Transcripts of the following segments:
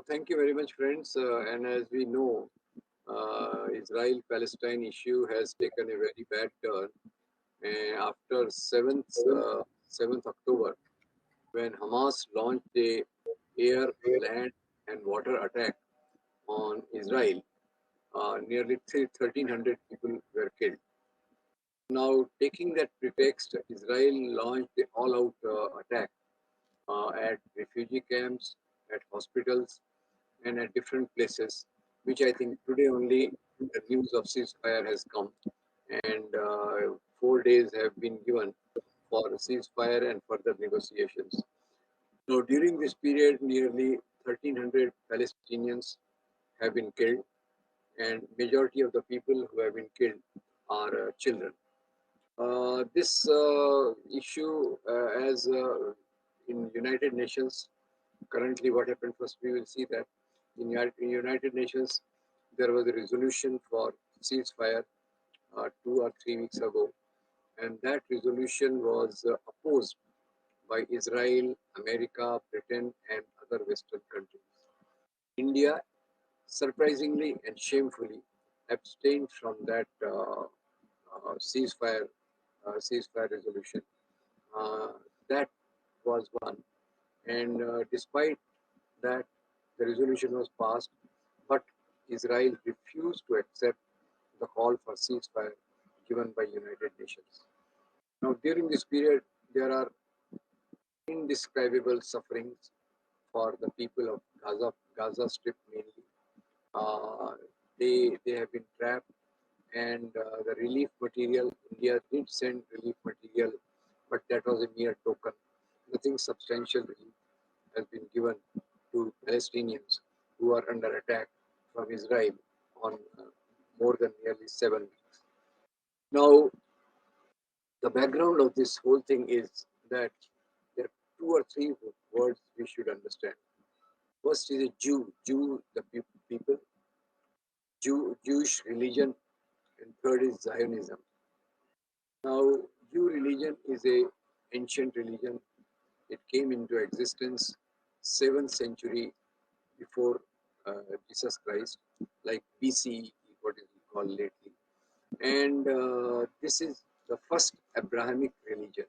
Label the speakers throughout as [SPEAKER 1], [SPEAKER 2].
[SPEAKER 1] Thank you very much, friends. And as we know, Israel-Palestine issue has taken a very bad turn after 7th October, when Hamas launched a air, land, and water attack on Israel. Nearly 1,300 people were killed. Now, taking that pretext, Israel launched an all-out attack at refugee camps, at hospitals, and at different places, which I think today only the news of ceasefire has come, and 4 days have been given for ceasefire and further negotiations. Now, during this period, nearly 1,300 Palestinians have been killed, and majority of the people who have been killed are children. This issue, as in United Nations, currently what happened first, we will see that in United Nations, there was a resolution for ceasefire 2 or 3 weeks ago, and that resolution was opposed by Israel, America, Britain, and other Western countries. India, surprisingly and shamefully, abstained from that ceasefire resolution. Uh, that was one, and despite that, the resolution was passed, but Israel refused to accept the call for ceasefire given by United Nations. Now, during this period, there are indescribable sufferings for the people of Gaza Strip mainly. Uh, they have been trapped, and the relief material, India did send relief material, but that was a mere token. Nothing substantial relief has been given to Palestinians who are under attack from Israel on more than nearly 7 weeks. Now, the background of this whole thing is that there are 2 or 3 words we should understand. First is a Jew, the people, Jewish religion, and third is Zionism. Now, Jew religion is a ancient religion. It came into existence 7th century before Jesus Christ, like BCE, what is called lately. And this is the first Abrahamic religion.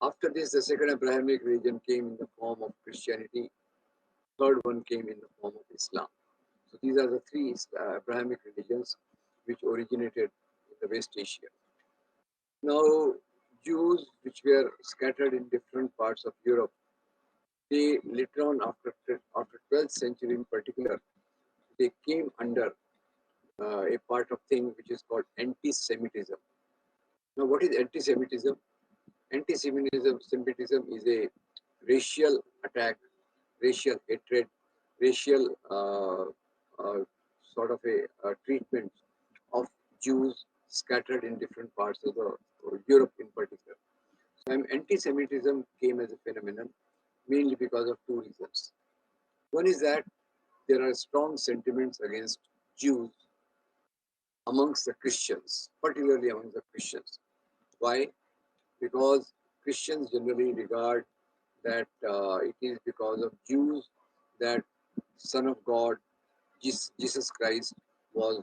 [SPEAKER 1] After this, the second Abrahamic religion came in the form of Christianity. Third one came in the form of Islam. So these are the 3 Abrahamic religions which originated in the West Asia. Now, Jews which were scattered in different parts of Europe, they later on after 12th century in particular, they came under a part of thing which is called anti-Semitism. Now, what is anti-Semitism? Anti-Semitism is a racial attack, racial hatred, racial sort of a treatment of Jews scattered in different parts of the Europe in particular. So, anti-Semitism came as a phenomenon mainly because of 2 reasons. One is that there are strong sentiments against Jews amongst the Christians, particularly among the Christians. Why? Because Christians generally regard that it is because of Jews that Son of God, Jesus Christ, was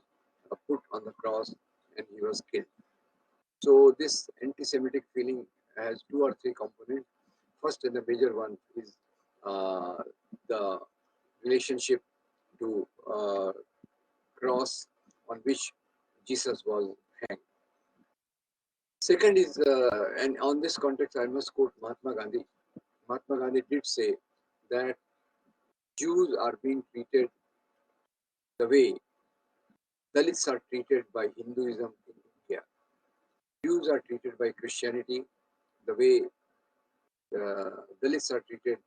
[SPEAKER 1] put on the cross and he was killed. So this anti-Semitic feeling has 2 or 3 components. First and the major one is the relationship to cross on which Jesus was hanged. Second is, and on this context, I must quote Mahatma Gandhi. Mahatma Gandhi did say that Jews are being treated the way Dalits are treated by Hinduism in India. Jews are treated by Christianity the way Dalits are treated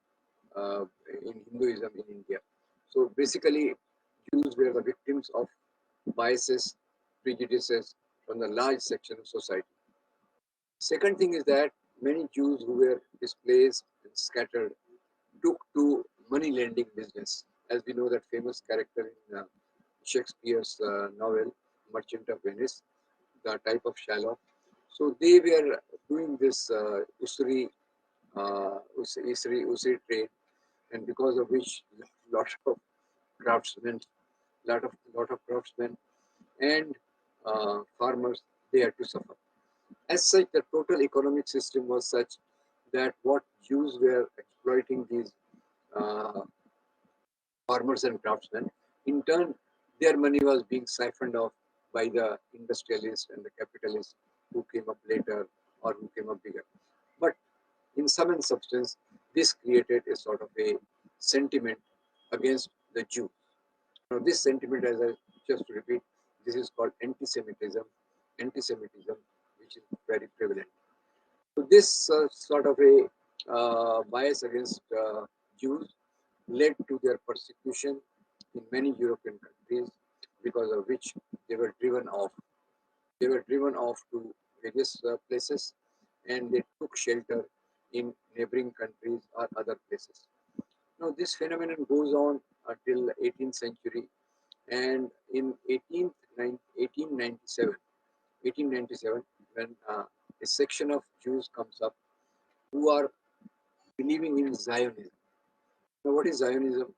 [SPEAKER 1] in Hinduism in India. So basically, Jews were the victims of biases, prejudices from the large section of society. Second thing is that many Jews who were displaced and scattered took to money lending business. As we know, that famous character in Shakespeare's novel, Merchant of Venice, the type of Shylock. So they were doing this usury trade, and because of which lot of craftsmen, lot of craftsmen and farmers, they had to suffer. As such, the total economic system was such that what Jews were exploiting these uh, farmers and craftsmen, in turn, their money was being siphoned off by the industrialists and the capitalists who came up later or who came up bigger. But in sum and substance, this created a sort of a sentiment against the Jew. Now, this sentiment, as I just repeat, this is called anti-Semitism. Anti-Semitism, which is very prevalent. So, this sort of a bias against Jews led to their persecution in many European countries, because of which they were driven off. They were driven off to various places, and they took shelter in neighboring countries or other places. Now, this phenomenon goes on until 18th century, and in 1897, when a section of Jews comes up who are believing in Zionism. Now, what is Zionism?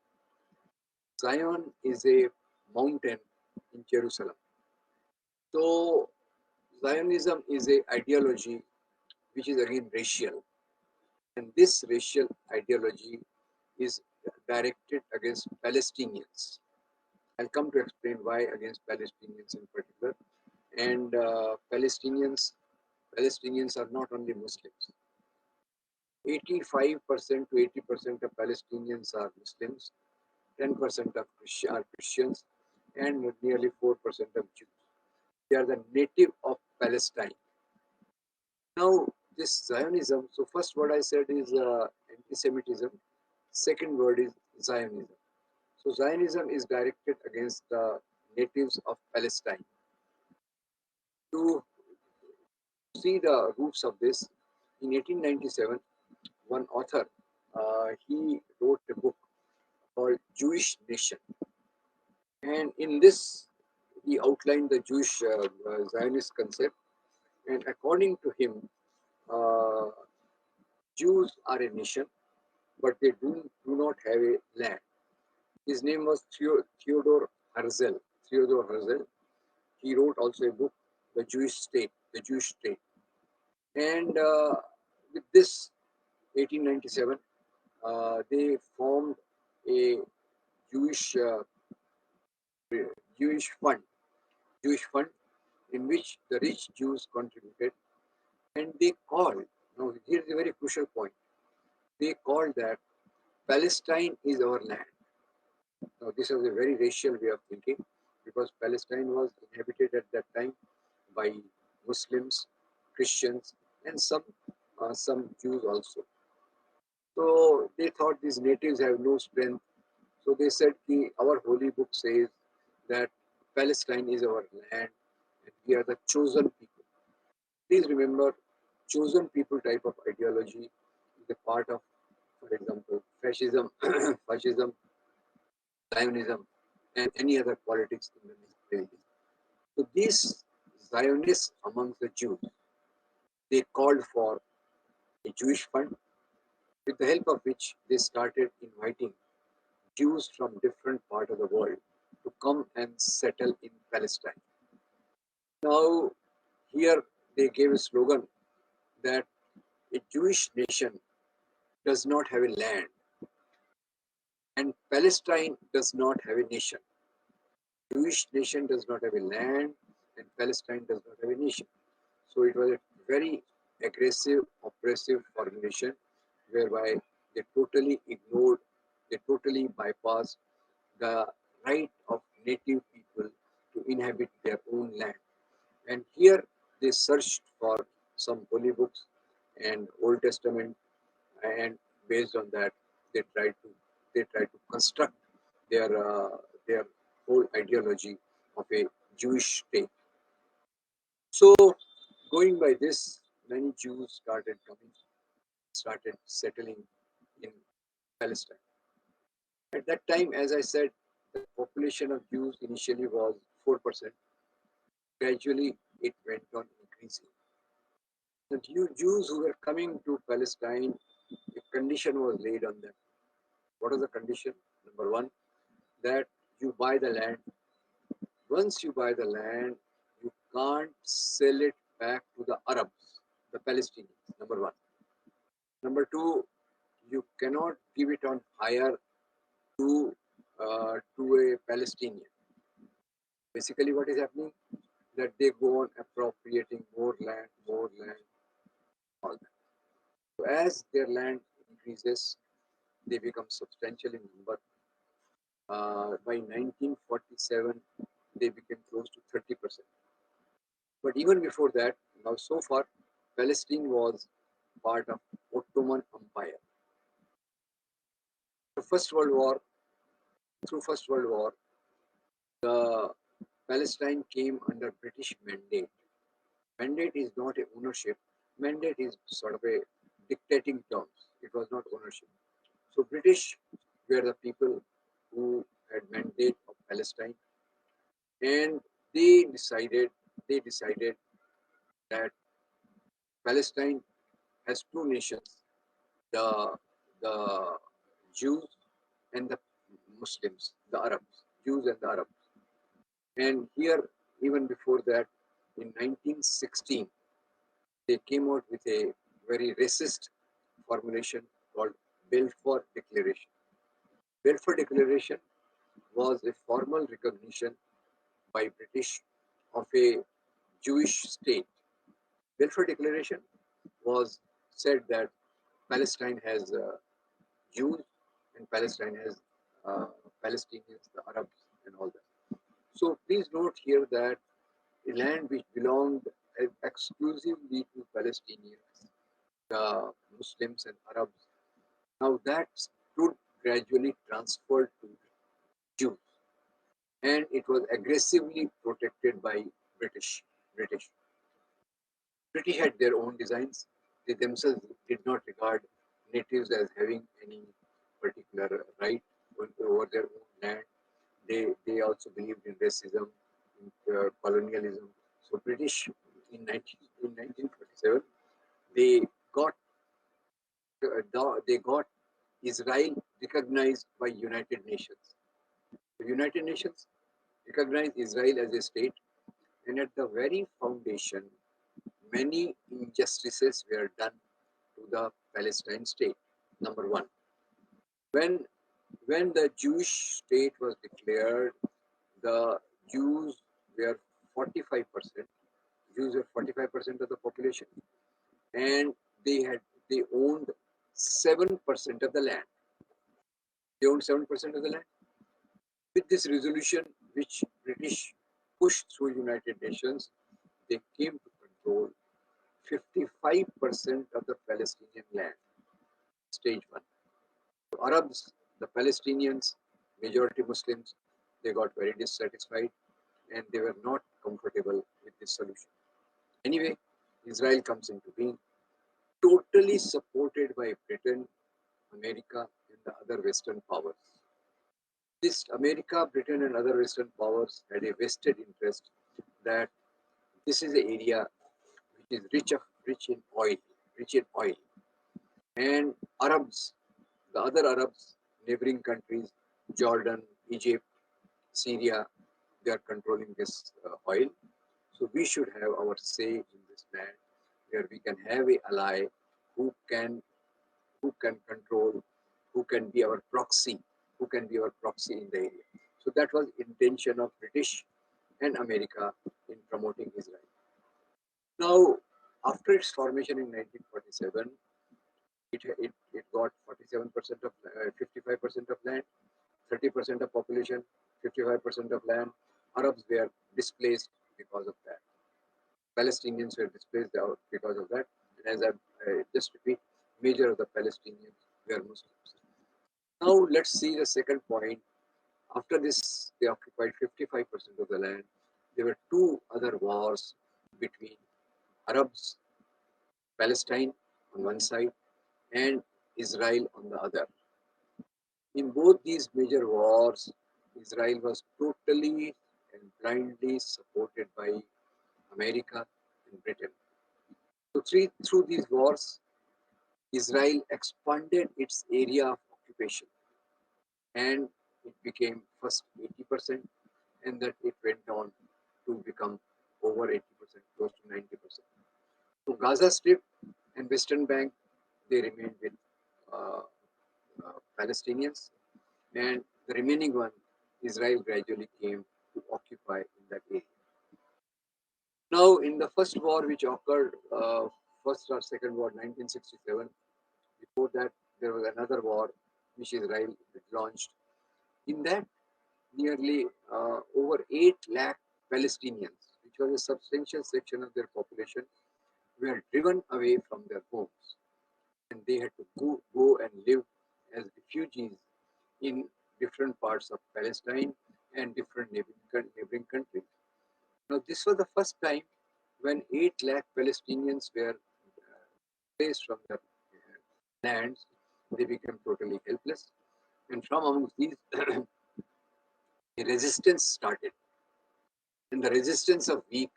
[SPEAKER 1] Zion is a mountain in Jerusalem. So, Zionism is a ideology which is again racial, and this racial ideology is directed against Palestinians. I'll come to explain why against Palestinians in particular. And Palestinians are not only Muslims. 85% to 80% of Palestinians are Muslims, 10% of are Christians, and nearly 4% of Jews. They are the native of Palestine. Now, this Zionism, so first word I said is anti-Semitism, second word is Zionism. So Zionism is directed against the natives of Palestine. To see the roots of this, in 1897, one author, he wrote a book called Jewish Nation. And in this, he outlined the Jewish Zionist concept. And according to him, uh, Jews are a nation, but they do not have a land. His name was Theodor Herzl. Theodor Herzl. He wrote also a book, The Jewish State, The Jewish State. And with this, 1897, they formed a Jewish Jewish fund, Jewish fund in which the rich Jews contributed, and they called. Now, here's a very crucial point. They called that Palestine is our land. Now, this was a very racial way of thinking, because Palestine was inhabited at that time by Muslims, Christians, and some Jews also. So they thought these natives have no strength. So they said, our holy book says that Palestine is our land and we are the chosen people. Please remember, chosen people type of ideology is a part of, for example, fascism, fascism, Zionism, and any other politics in the Middle East. So these Zionists amongst the Jews, they called for a Jewish fund, with the help of which they started inviting Jews from different parts of the world to come and settle in Palestine. Now, here they gave a slogan that a Jewish nation does not have a land and Palestine does not have a nation. Jewish nation does not have a land and Palestine does not have a nation. So it was a very aggressive, oppressive formulation whereby they totally ignored, they totally bypassed the right of native people to inhabit their own land. And here they searched for some holy books and Old Testament, and based on that, they tried to construct their their whole ideology of a Jewish state. So, going by this, many Jews started settling in Palestine. At that time, as I said, the population of Jews initially was 4%. Gradually, it went on increasing. The Jews who were coming to Palestine, a condition was laid on them. What was the condition? Number one, that you buy the land. Once you buy the land, you can't sell it back to the Arabs, the Palestinians. Number one. Number two, you cannot give it on hire to a Palestinian. Basically, what is happening that they go on appropriating more land, all that. So as their land increases, they become substantial in number. By 1947, they became close to 30%. But even before that, now so far, Palestine was part of Ottoman Empire. The First World War, through First World War, the Palestine came under British mandate. Mandate is not a ownership. Mandate is sort of a dictating terms. It was not ownership. So British were the people who had mandate of Palestine, and they decided that Palestine has two nations, the the Jews and the Muslims, the Arabs, Jews and the Arabs. And here, even before that, in 1916, they came out with a very racist formulation called Balfour Declaration. Balfour Declaration was a formal recognition by British of a Jewish state. Balfour Declaration was said that Palestine has Jews and Palestine has uh, Palestinians, the Arabs, and all that. So please note here that the land which belonged exclusively to Palestinians, the Muslims and Arabs, now that stood gradually transferred to Jews, and it was aggressively protected by British. British. British had their own designs. They themselves did not regard natives as having any particular right over their own land. They also believed in racism, in colonialism. So British in 1947 they got they got Israel recognized by United Nations. The United Nations recognized Israel as a state, and at the very foundation, many injustices were done to the Palestine state. Number one, when when the Jewish state was declared, the Jews were 45%. Jews were 45% of the population, and they owned 7% of the land. They owned 7% of the land. With this resolution, which British pushed through United Nations, they came to control 55% of the Palestinian land. Stage one. The Arabs, the Palestinians, majority Muslims, they got very dissatisfied and they were not comfortable with this solution. Anyway, Israel comes into being, totally supported by Britain, America, and the other Western powers. This America, Britain, and other Western powers had a vested interest that this is an area which is rich in oil, rich in oil. And Arabs, the other Arabs, neighboring countries, Jordan, Egypt, Syria, they are controlling this oil. So we should have our say in this land, where we can have a ally who can control, who can be our proxy, who can be our proxy in the area. So that was intention of British and America in promoting Israel. Now, after its formation in 1947, it got 47% of 55% of land, 30% of population, 55% of land. Arabs were displaced because of that. Palestinians were displaced out because of that. And as I just repeat, major of the Palestinians were Muslims. Now let's see the second point. After this, they occupied 55% of the land. There were two other wars between Arabs, Palestine on one side, and Israel on the other. In both these major wars, Israel was totally and blindly supported by America and Britain. So through these wars, Israel expanded its area of occupation. and it became first 80%, and that it went on to become over 80%, close to 90%. So Gaza Strip and Western Bank, they remained with uh, Palestinians, and the remaining one, Israel gradually came to occupy in that area. Now, in the first war which occurred, first or second war, 1967, before that there was another war which Israel launched. In that, nearly over 8 lakh Palestinians, which was a substantial section of their population, were driven away from their homes, and they had to go and live as refugees in different parts of Palestine and different neighboring countries. Now, this was the first time when 8 lakh Palestinians were placed from their lands. They became totally helpless. And from amongst these, the resistance started. And the resistance of weak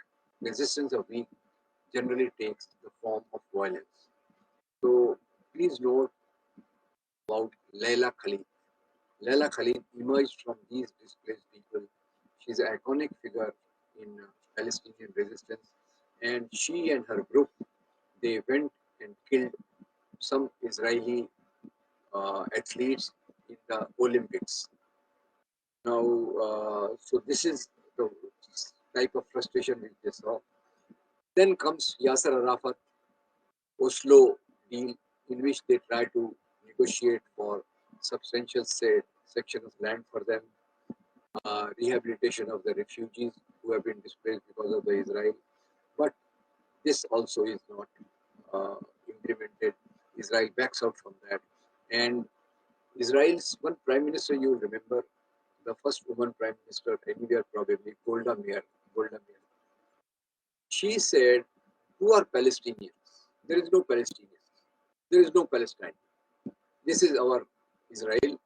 [SPEAKER 1] generally takes the form of violence. So please note about Leila Khalid. Leila Khalid emerged from these displaced people. She's an iconic figure in Palestinian resistance, and she and her group, they went and killed some Israeli athletes in the Olympics. Now, so this is the type of frustration which they saw. Then comes Yasser Arafat Oslo deal, in which they try to negotiate for substantial section of land for them, rehabilitation of the refugees who have been displaced because of the Israel. But this also is not implemented. Israel backs out from that. And Israel's one prime minister, you will remember, the first woman prime minister anywhere probably, Golda Meir. Golda Meir. She said, "Who are Palestinians? There is no Palestinians. There is no Palestine. This is our Israel.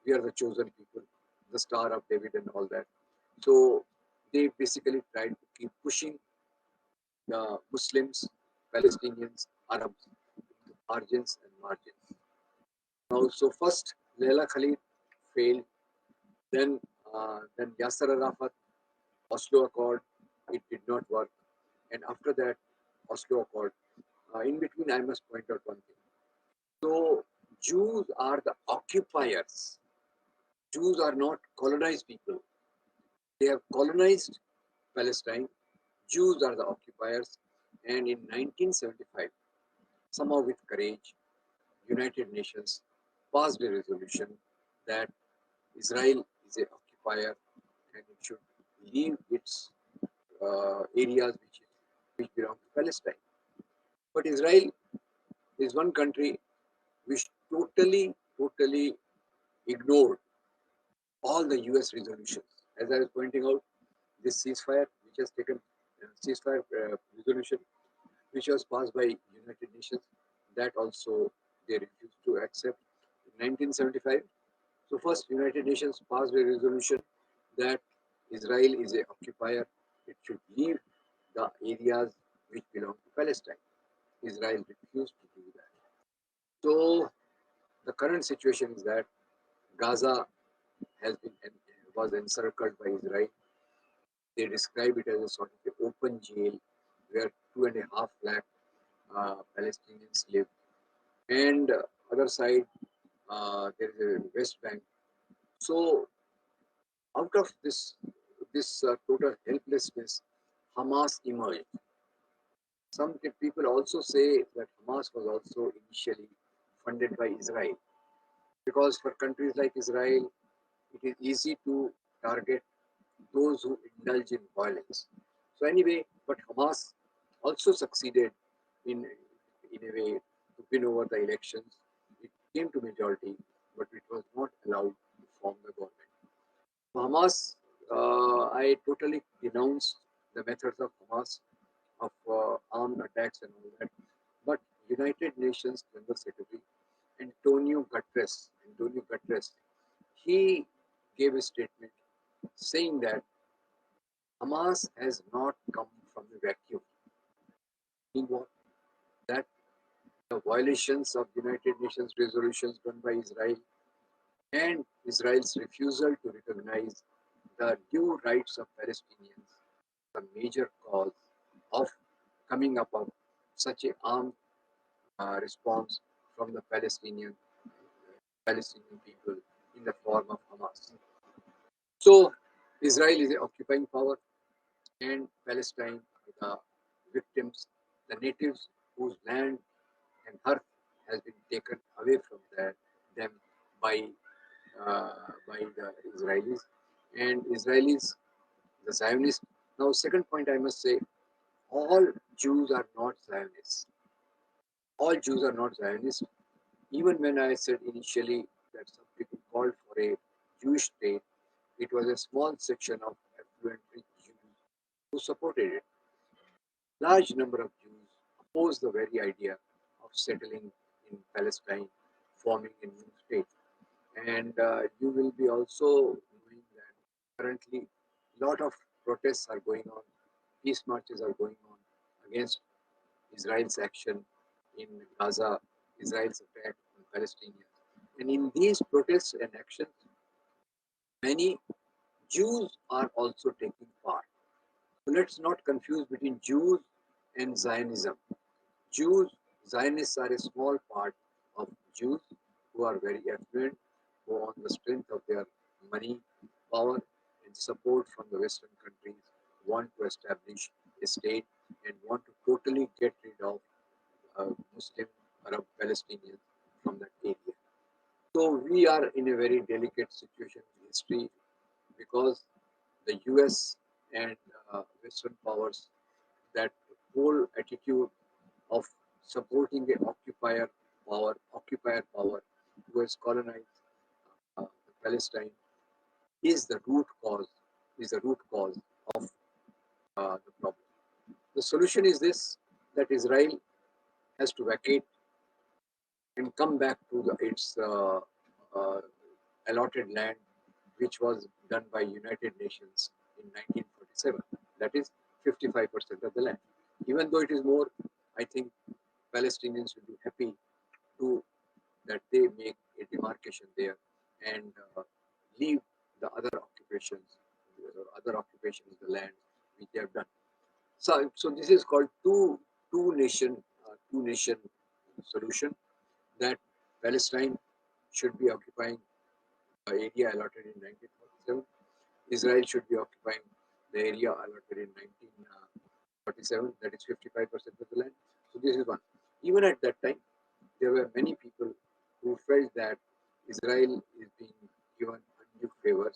[SPEAKER 1] We are the chosen people, the Star of David and all that." So they basically tried to keep pushing the Muslims, Palestinians, Arabs into margins and margins. Now, so first Leila Khalid failed, then Yasser Arafat, Oslo Accord, it did not work, and after that Oslo Accord. In between, I must point out one thing. So Jews are the occupiers. Jews are not colonized people. They have colonized Palestine. Jews are the occupiers. And in 1975, somehow with courage, United Nations passed a resolution that Israel is an occupier and it should leave its areas which belong to Palestine. But Israel is one country which totally ignored all the US resolutions. As I was pointing out, this ceasefire, which has taken ceasefire resolution, which was passed by United Nations, that also they refused to accept in 1975. So first, United Nations passed a resolution that Israel is a occupier. It should leave the areas which belong to Palestine. Israel refused to do that. So the current situation is that Gaza has been was encircled by Israel. They describe it as a sort of an open jail where 2.5 lakh Palestinians live. And other side, there is a West Bank. So out of this total helplessness, Hamas emerged. Some people also say that Hamas was also initially funded by Israel because for countries like Israel, it is easy to target those who indulge in violence. So anyway, but Hamas also succeeded in in a way to win over the elections. It came to majority, but it was not allowed to form the government. Hamas, I totally denounce the methods of Hamas of armed attacks and all that. But United Nations General Secretary Antonio Guterres, he gave a statement saying that Hamas has not come from a vacuum. Meaning what? That the violations of United Nations resolutions done by Israel and Israel's refusal to recognize the due rights of Palestinians, a major cause of coming up of such a armed response from the Palestinian people in the form of Hamas. So Israel is the occupying power, and Palestine are the victims, the natives whose land and earth has been taken away from them by by the Israelis, and Israelis, the Zionists. Now, second point I must say, all Jews are not Zionists. All Jews are not Zionists. Even when I said initially that some people called for a Jewish state, it was a small section of affluent rich Jews who supported it. Large number of Jews opposed the very idea of settling in Palestine, forming a new state. And you will be also knowing that currently a lot of protests are going on, peace marches are going on against Israel's action in Gaza, Israel's attack on Palestinians. And in these protests and actions, many Jews are also taking part. So let's not confuse between Jews and Zionism. Jews, Zionists are a small part of Jews who are very affluent, who on the strength of their money, power, and support from the Western countries want to establish a state and want to totally get rid of Muslim Arab Palestinians from that area. So we are in a very delicate situation in history because the US and Western powers, that whole attitude of supporting the occupier power who has colonized Palestine is the root cause, of the problem. The solution is this, that Israel has to vacate and come back to its uh, allotted land, which was done by United Nations in 1947. That is 55% of the land. Even though it is more, I think Palestinians will be happy to that they make a demarcation there and leave the other occupations of the land which they have done. So this is called two nation solution, that Palestine should be occupying the area allotted in 1947. Israel should be occupying the area allotted in 1947, that is 55% of the land. So this is one. Even at that time, there were many people who felt that Israel is being given undue favors,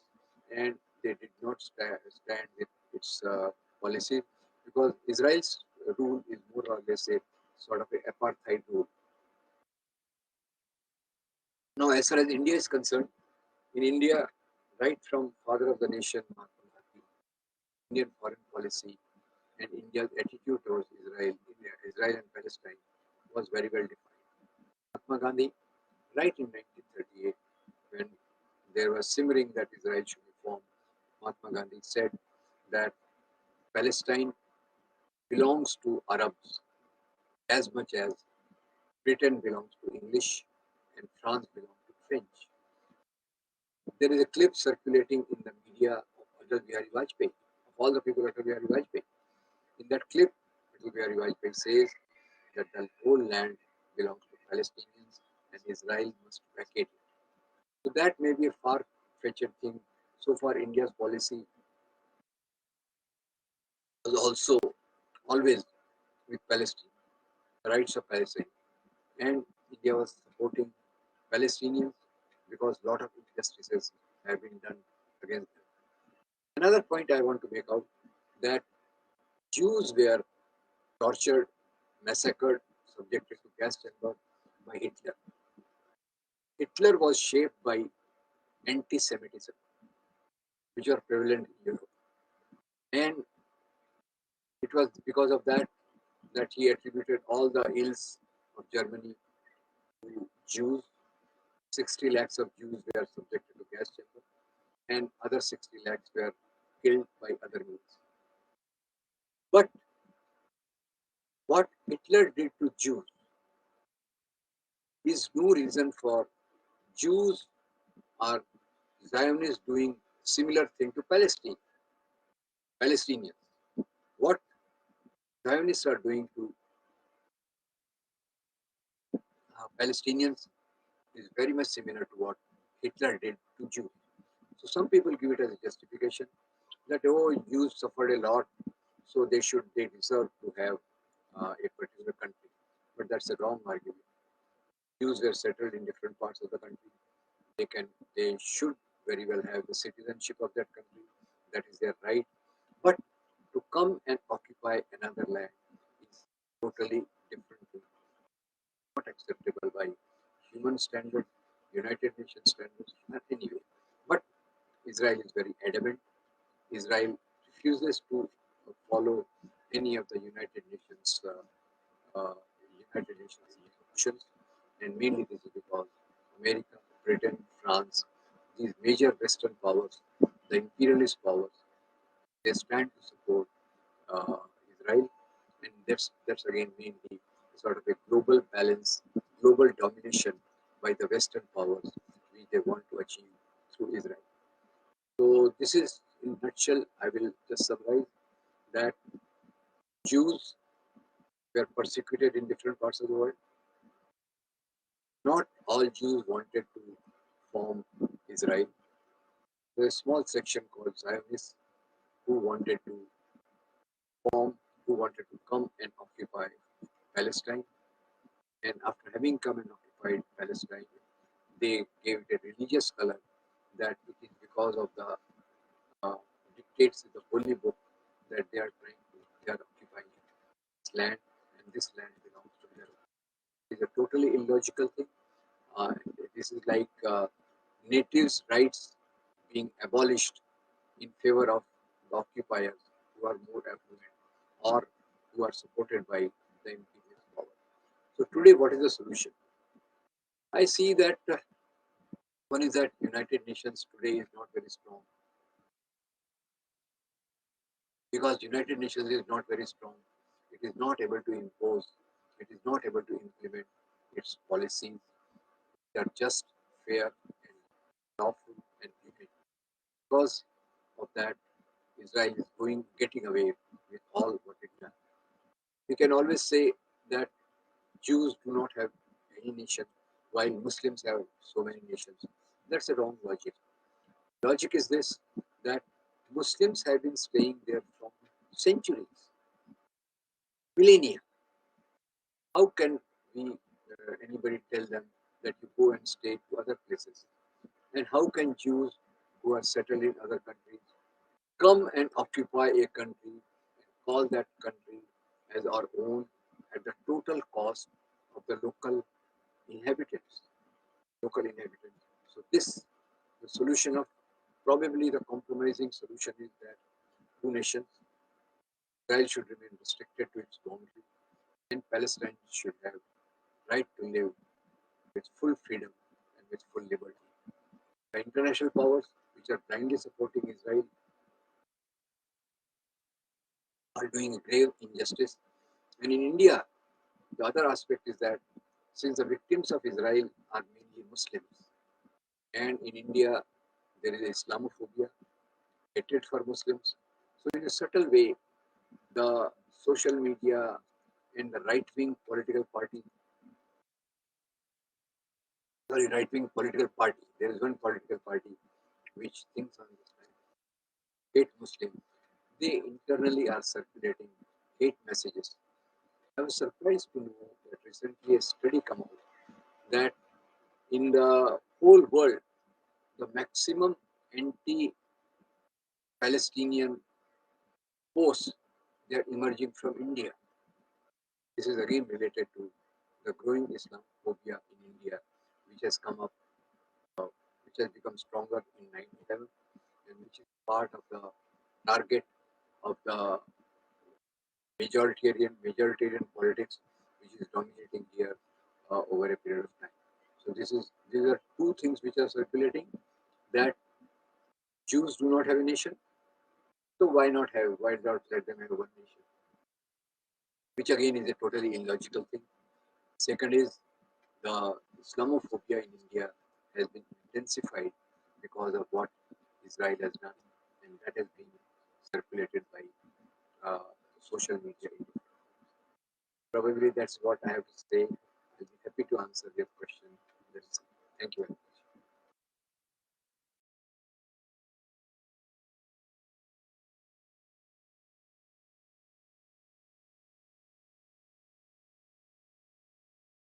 [SPEAKER 1] and they did not stand with its policy, because Israel's rule is more or less a sort of a apartheid rule. Now, as far as India is concerned, in India, right from father of the nation, Mahatma Gandhi, Indian foreign policy and India's attitude towards Israel and Palestine was very well defined. Mahatma Gandhi, right in 1938, when there was simmering that Israel should be formed, Mahatma Gandhi said that Palestine belongs to Arabs as much as Britain belongs to English and France belongs to French. There is a clip circulating in the media of Atal Bihari Vajpayee, of all the people Atal Bihari Vajpayee. In that clip, Atal Bihari Vajpayee says that the whole land belongs to Palestinians and Israel must vacate it. So that may be a far-fetched thing. So far, India's policy was also always with Palestine, the rights of Palestine, and India was supporting Palestinians because a lot of injustices have been done against them. Another point I want to make out, that Jews were tortured, massacred, subjected to gas chamber by Hitler. Hitler was shaped by anti-Semitism, which were prevalent in Europe, and it was because of that he attributed all the ills of Germany to Jews. 60 lakhs of Jews were subjected to gas chamber, and other 60 lakhs were killed by other means. But what Hitler did to Jews is no reason for Jews are Zionists doing similar thing to Palestinians. What Zionists are doing to Palestinians is very much similar to what Hitler did to Jews. So some people give it as a justification that Jews suffered a lot, so they deserve to have a particular country. But that's a wrong argument. Jews were settled in different parts of the country. They should very well have the citizenship of that country. That is their right. But to come and occupy another land is totally different thing, not acceptable by human standards, United Nations standards, not anyway. But Israel is very adamant. Israel refuses to follow any of the United Nations resolutions, and mainly this is because America, Britain, France, these major Western powers, the imperialist powers, they stand to support uh, Israel, and that's again mainly sort of a global balance, global domination by the Western powers, which they want to achieve through Israel. So this is in a nutshell. I will just summarize that Jews were persecuted in different parts of the world. Not all Jews wanted to form Israel. There's a small section called Zionists who wanted to form, who wanted to come and occupy Palestine. And after having come and occupied Palestine, they gave it a religious color that it is because of the uh, dictates in the Holy Book that they are occupying this land, and this land belongs to them. It is a totally illogical thing. Uh, this is like natives' rights being abolished in favor of the occupiers who are more affluent or who are supported by the imperial power. So today, what is the solution? I see that one is that United Nations today is not very strong because United Nations is not very strong. It is not able to impose. It is not able to implement its policies that are just, fair, and lawful and humane. Because of that, Israel is getting away with all what it does. We can always say that Jews do not have any nation, while Muslims have so many nations. That's a wrong logic. Logic is this, that Muslims have been staying there for centuries, millennia. How can anybody tell them that you go and stay to other places? And how can Jews who are settled in other countries come and occupy a country and call that country as our own at the total cost of the inhabitants, local inhabitants? So this, the solution of probably the compromising solution is that two nations, Israel should remain restricted to its boundary, and Palestine should have right to live with full freedom and with full liberty. The international powers, which are blindly supporting Israel, are doing a grave injustice. And in India, the other aspect is that since the victims of Israel are mainly Muslims, and in India there is Islamophobia, hatred for Muslims. So in a subtle way, the social media and the right-wing political party, there is one political party which thinks on this line, hate Muslims. They internally are circulating hate messages. I was surprised to know that recently a study came out that in the whole world, the maximum anti-Palestinian posts they are emerging from India. This is again related to the growing Islamophobia in India, which has come up, which has become stronger in 9/11, and which is part of the target of the majoritarian politics, which is dominating here over a period of time. So these are two things which are circulating, that Jews do not have a nation. So why not let them have one nation? Which again is a totally illogical thing. Second is the Islamophobia in India has been intensified because of what Israel has done, and that has been circulated by social media. Probably that's what I have to say. I'll be happy to answer your question. Thank you.